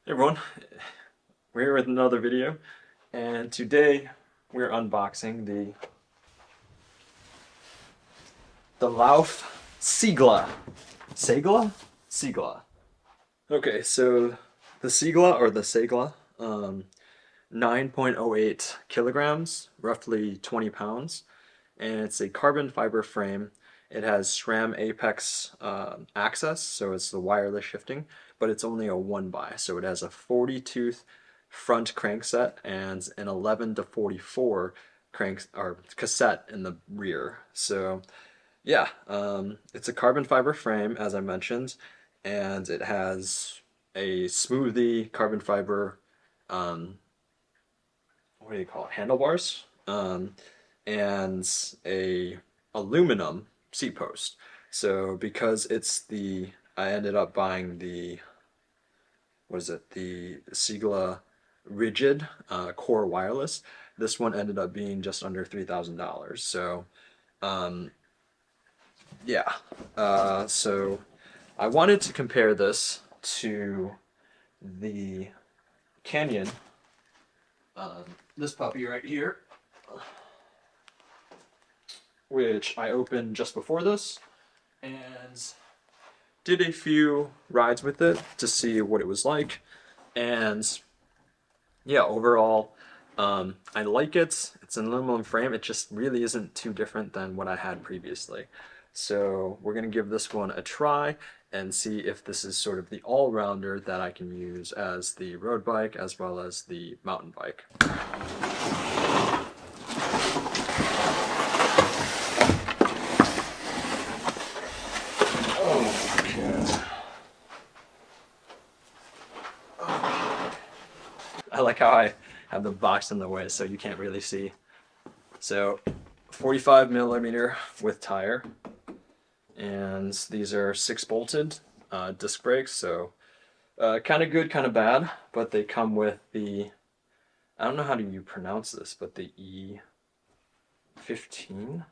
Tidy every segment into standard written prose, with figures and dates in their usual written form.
Hey everyone, we're here with another video, and today we're unboxing the Lauf Seigla. Seigla? Seigla. Okay, so the Seigla or the Seigla, 9.08 kilograms, roughly 20 pounds, and it's a carbon fiber frame. It has SRAM Apex access, so it's the wireless shifting, but it's only a 1 by, so it has a 40 tooth front crankset and an 11 to 44 crank or cassette in the rear. So yeah, it's a carbon fiber frame, as I mentioned, and it has a smoothie carbon fiber, um, what do you call it, handlebars, and a aluminum seat post. So because I ended up buying what is it, the Sigla Rigid Core Wireless. This one ended up being just under $3,000. So um, yeah, so I wanted to compare this to the Canyon, this puppy right here, which I opened just before this and did a few rides with it to see what it was like. And yeah, overall, I like it. It's an aluminum frame. It just really isn't too different than what I had previously. So we're going to give this one a try and see if this is sort of the all-rounder that I can use as the road bike as well as the mountain bike. Okay. I like how I have the box in the way so you can't really see. So 45 millimeter with tire, and these are 6 bolted disc brakes, so kind of good, kind of bad, but they come with I don't know how do you pronounce this, but the E15.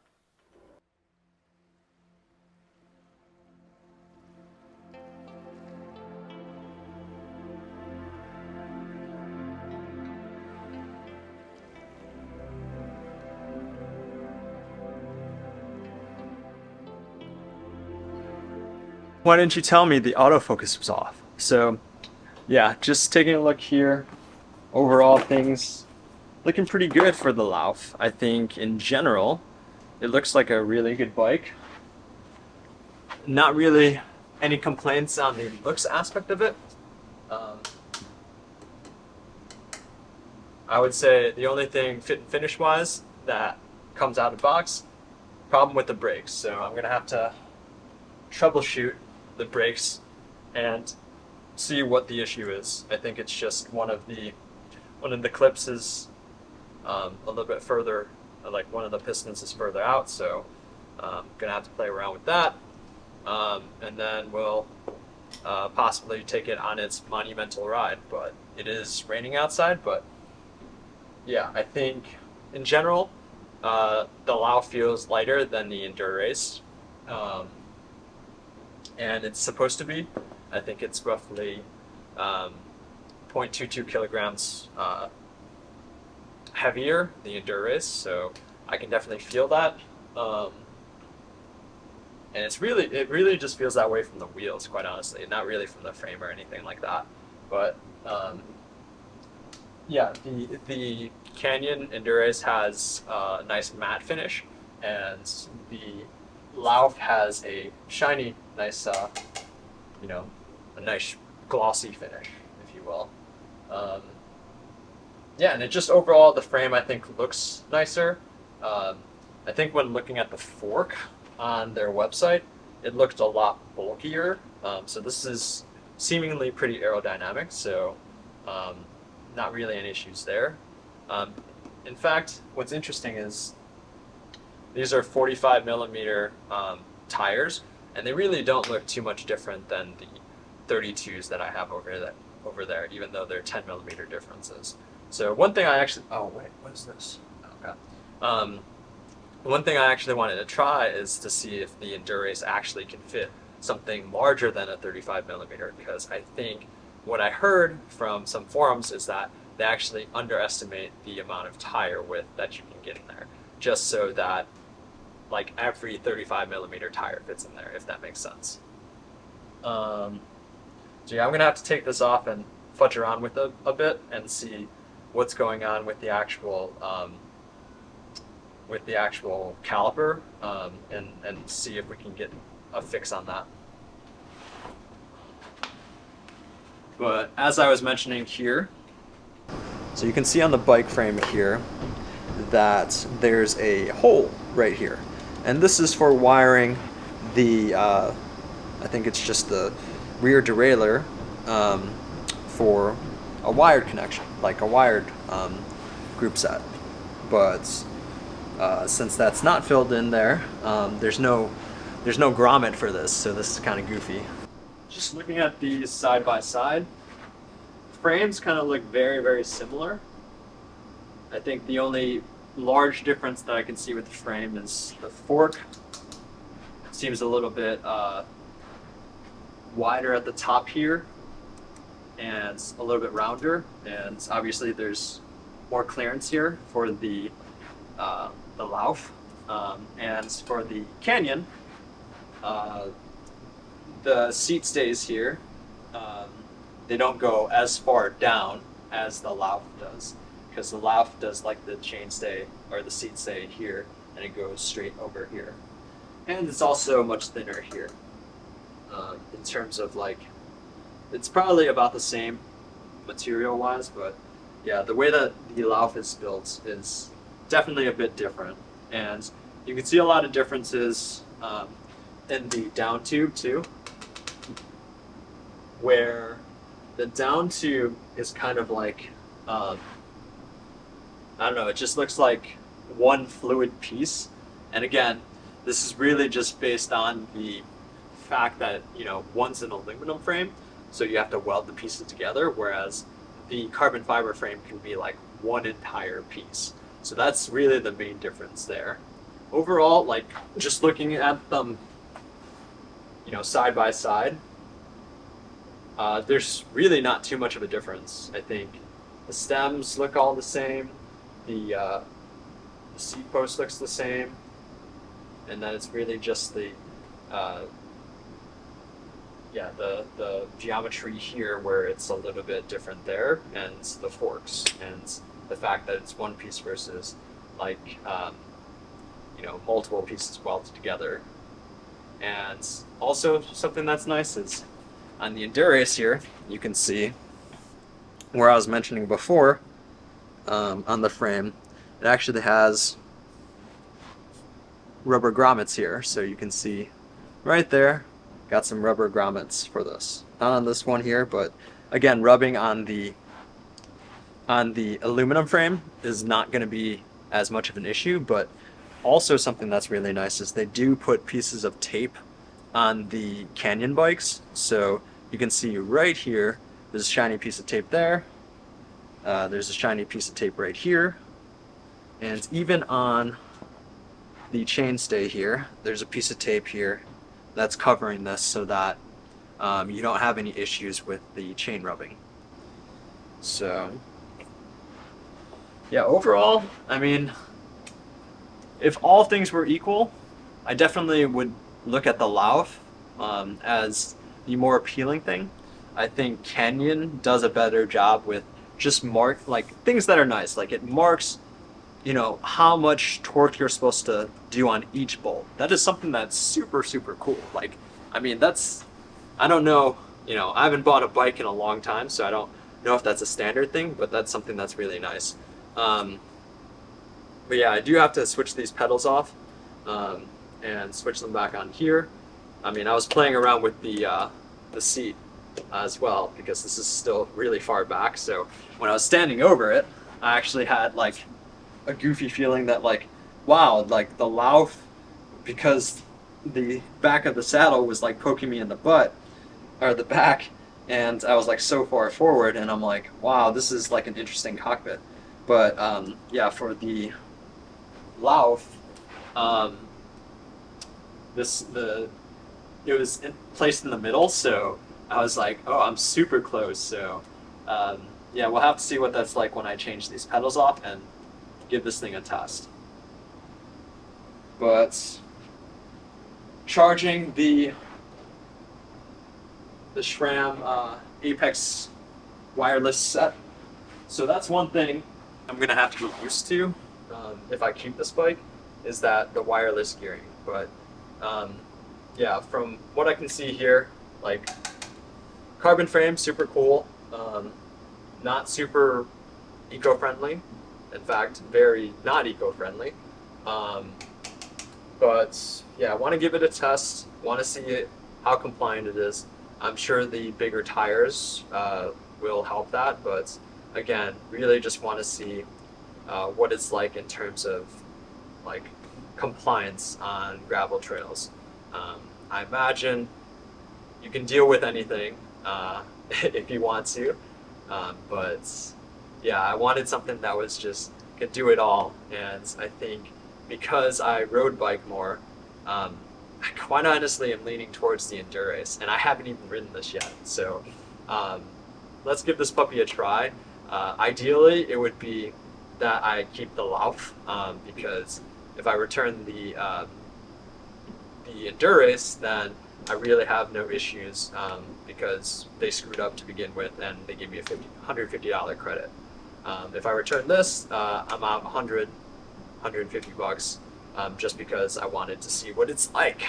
Why didn't you tell me the autofocus was off? So yeah, just taking a look here, overall things looking pretty good for the Lauf. I think in general, it looks like a really good bike. Not really any complaints on the looks aspect of it. Um, I would say the only thing fit and finish wise that comes out of the box, problem with the brakes. So I'm gonna have to troubleshoot the brakes and see what the issue is. I think it's just one of the clips is a little bit further, like one of the pistons is further out, so gonna have to play around with that, and then we'll possibly take it on its monumental ride. But it is raining outside, but yeah, I think in general the Lauf feels lighter than the Enduro Race, and it's supposed to be. I think it's roughly 0.22 kilograms heavier, the Enduro Race, so I can definitely feel that. And it really just feels that way from the wheels, quite honestly, not really from the frame or anything like that. But yeah, the Canyon Endurance has a nice matte finish, and the Lauf has a shiny, nice, a nice glossy finish, if you will. Um, yeah, and it just overall the frame I think looks nicer. I think when looking at the fork on their website, it looked a lot bulkier. So this is seemingly pretty aerodynamic. So um, not really any issues there. Um, in fact, what's interesting is these are 45 millimeter tires, and they really don't look too much different than the 32s that I have over there, even though they're 10 millimeter differences. So one thing I actually, oh wait, what is this? Oh god. One thing I actually wanted to try is to see if the Endurace actually can fit something larger than a 35 millimeter, because I think what I heard from some forums is that they actually underestimate the amount of tire width that you can get in there, just so that like every 35 millimeter tire fits in there, if that makes sense. Um, so yeah, I'm gonna have to take this off and fudge around with it a bit and see what's going on with the actual caliper, and see if we can get a fix on that. But as I was mentioning here, so you can see on the bike frame here that there's a hole right here, and this is for wiring the I think it's just the rear derailleur, for a wired connection, like a wired group set. But since that's not filled in there, there's no grommet for this, so this is kind of goofy. Just looking at these side by side, frames kind of look very, very similar. I think the only large difference that I can see with the frame is the fork seems a little bit wider at the top here and a little bit rounder, and obviously there's more clearance here for the Lauf, and for the Canyon, the seat stays here. They don't go as far down as the Lauf does, because the Lauf does like the chainstay or the seat stay here, and it goes straight over here. And it's also much thinner here. In terms of like, it's probably about the same material-wise, but yeah, the way that the Lauf is built is definitely a bit different, and you can see a lot of differences in the down tube too, where the down tube is kind of like, I don't know, it just looks like one fluid piece. And again, this is really just based on the fact that, you know, one's an aluminum frame, so you have to weld the pieces together, whereas the carbon fiber frame can be like one entire piece. So that's really the main difference there. Overall, like just looking at them, you know, side by side, there's really not too much of a difference. I think the stems look all the same, the seat post looks the same, and then it's really just the the geometry here where it's a little bit different there, and the forks, and the fact that it's one piece versus like you know, multiple pieces welded together. And also something that's nice is on the Endurance here, you can see where I was mentioning before, on the frame, it actually has rubber grommets here, so you can see right there, got some rubber grommets for this. Not on this one here, but again, rubbing on the aluminum frame is not going to be as much of an issue. But also something that's really nice is they do put pieces of tape on the Canyon bikes, so you can see right here, there's a shiny piece of tape there, there's a shiny piece of tape right here, and even on the chainstay here, there's a piece of tape here that's covering this so that you don't have any issues with the chain rubbing. So yeah, overall, I mean, if all things were equal, I definitely would look at the Lauf as the more appealing thing. I think Canyon does a better job with just like things that are nice, like it marks, you know, how much torque you're supposed to do on each bolt. That is something that's super, super cool. Like, I mean, that's, I don't know, you know, I haven't bought a bike in a long time, so I don't know if that's a standard thing, but that's something that's really nice. But yeah, I do have to switch these pedals off and switch them back on here. I mean, I was playing around with the seat as well, because this is still really far back, so when I was standing over it, I actually had like a goofy feeling that like, wow, like the Lauf, because the back of the saddle was like poking me in the butt, or the back, and I was like so far forward, and I'm like, wow, this is like an interesting cockpit. But yeah, for the Lauf, it was placed in the middle, so I was like, oh, I'm super close. So yeah, we'll have to see what that's like when I change these pedals off and give this thing a test. But charging the SRAM Apex wireless set. So that's one thing I'm gonna have to get used to if I keep this bike, is that the wireless gearing. But yeah, from what I can see here, like carbon frame, super cool. Not super eco-friendly. In fact, very not eco-friendly. But yeah, I want to give it a test. Want to see it, how compliant it is. I'm sure the bigger tires will help that, but again, really just want to see what it's like in terms of like compliance on gravel trails. I imagine you can deal with anything if you want to, but yeah, I wanted something that was just could do it all, and I think because I road bike more, I quite honestly am leaning towards the Endurace, and I haven't even ridden this yet. So let's give this puppy a try. Ideally, it would be that I keep the Lauf, because if I return the Endurace, then I really have no issues because they screwed up to begin with, and they gave me a $150 credit. If I return this, I'm out 150 bucks, just because I wanted to see what it's like.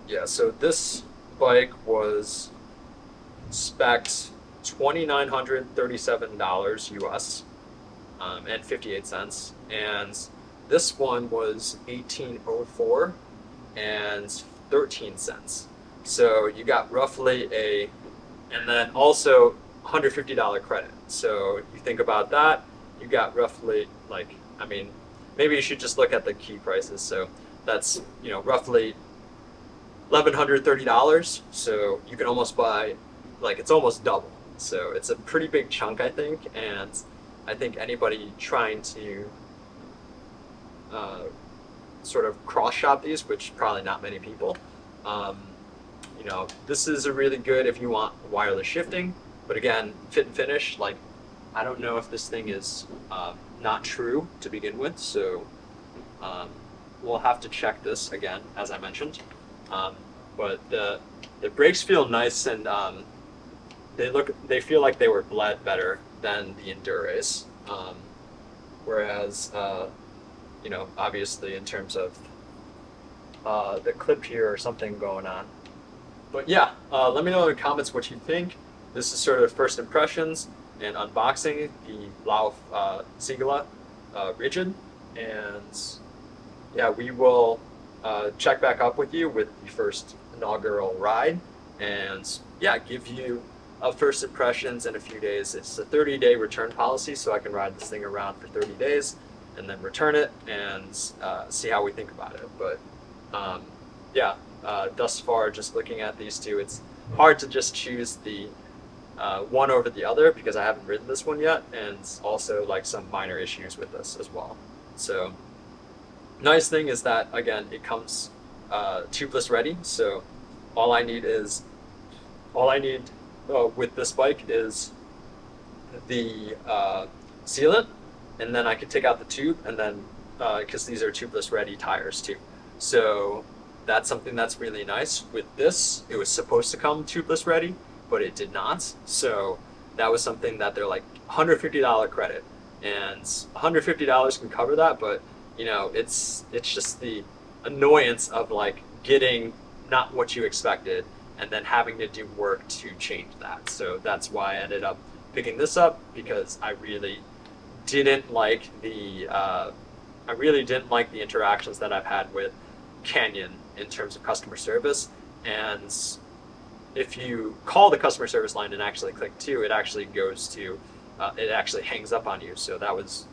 Yeah, so this bike was spec'd $2,937 US, and 58 cents, and this one was 1804 and 13 cents. So you got roughly and then also $150 credit. So you think about that, you got roughly, like, I mean, maybe you should just look at the key prices. So that's, roughly $1,130. So you can almost buy, like, it's almost double. So it's a pretty big chunk, I think. And I think anybody trying to sort of cross shop these, which probably not many people, this is a really good if you want wireless shifting. But again, fit and finish, like, I don't know if this thing is not true to begin with, so we'll have to check this again, as I mentioned. But the brakes feel nice, and they feel like they were bled better than the Endurace. Whereas, obviously in terms of the clip here or something going on. But yeah, let me know in the comments what you think. This is sort of first impressions and unboxing the Lauf Seigla Rigid, and yeah, we will check back up with you with the first inaugural ride, and yeah, give you first impressions in a few days. It's a 30-day return policy, so I can ride this thing around for 30 days and then return it and see how we think about it. But yeah, thus far, just looking at these two, it's hard to just choose the one over the other because I haven't ridden this one yet, and also like some minor issues with this as well. So nice thing is that, again, it comes tubeless ready, so all I need with this bike is the sealant, and then I can take out the tube, and then because these are tubeless ready tires too, so that's something that's really nice. With this, it was supposed to come tubeless ready, but it did not, so that was something that they're like $150 credit, and $150 can cover that, but it's just the annoyance of like getting not what you expected and then having to do work to change that. So that's why I ended up picking this up, because I really didn't like the interactions that I've had with Canyon in terms of customer service. And if you call the customer service line and actually click 2, it actually goes to it actually hangs up on you, so that was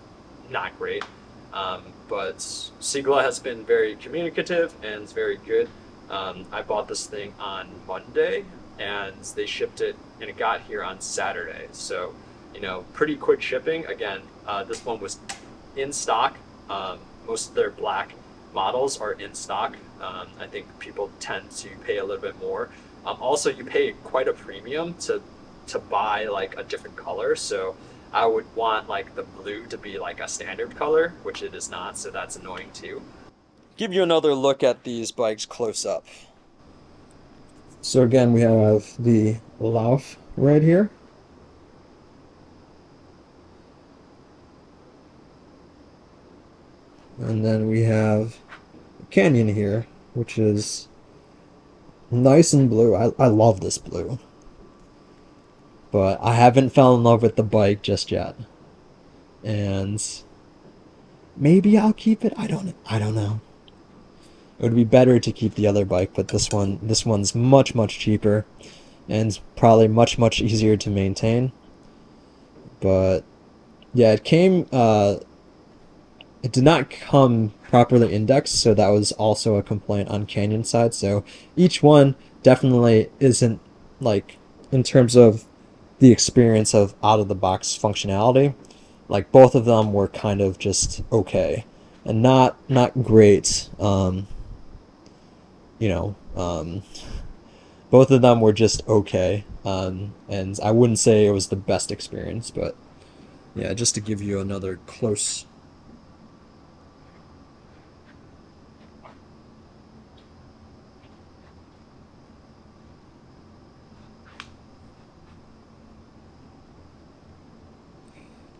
not great. But Seigla has been very communicative and it's very good. I bought this thing on Monday, and they shipped it, and it got here on Saturday. So, pretty quick shipping. Again, this one was in stock. Most of their black models are in stock. I think people tend to pay a little bit more Also, you pay quite a premium to buy like a different color. So I would want like the blue to be like a standard color, which it is not. So that's annoying too. Give you another look at these bikes close up. So again, we have the Lauf right here. And then we have Canyon here, which is nice and blue. I love this blue. But I haven't fell in love with the bike just yet. And maybe I'll keep it. I don't know. It would be better to keep the other bike, but this one's much cheaper and probably much easier to maintain. But yeah, it did not come properly indexed, so that was also a complaint on Canyon side. So each one definitely isn't like in terms of the experience of out of the box functionality. Like both of them were kind of just okay and not great. You know, both of them were just okay. And I wouldn't say it was the best experience, but yeah, just to give you another close.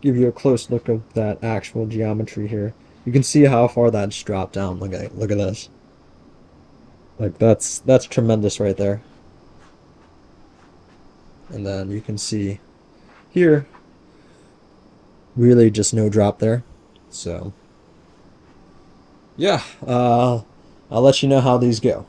Give you a close look of that actual geometry here. You can see how far that's dropped down. Look at this. Like that's tremendous right there. And then you can see here, really just no drop there. So yeah, I'll let you know how these go.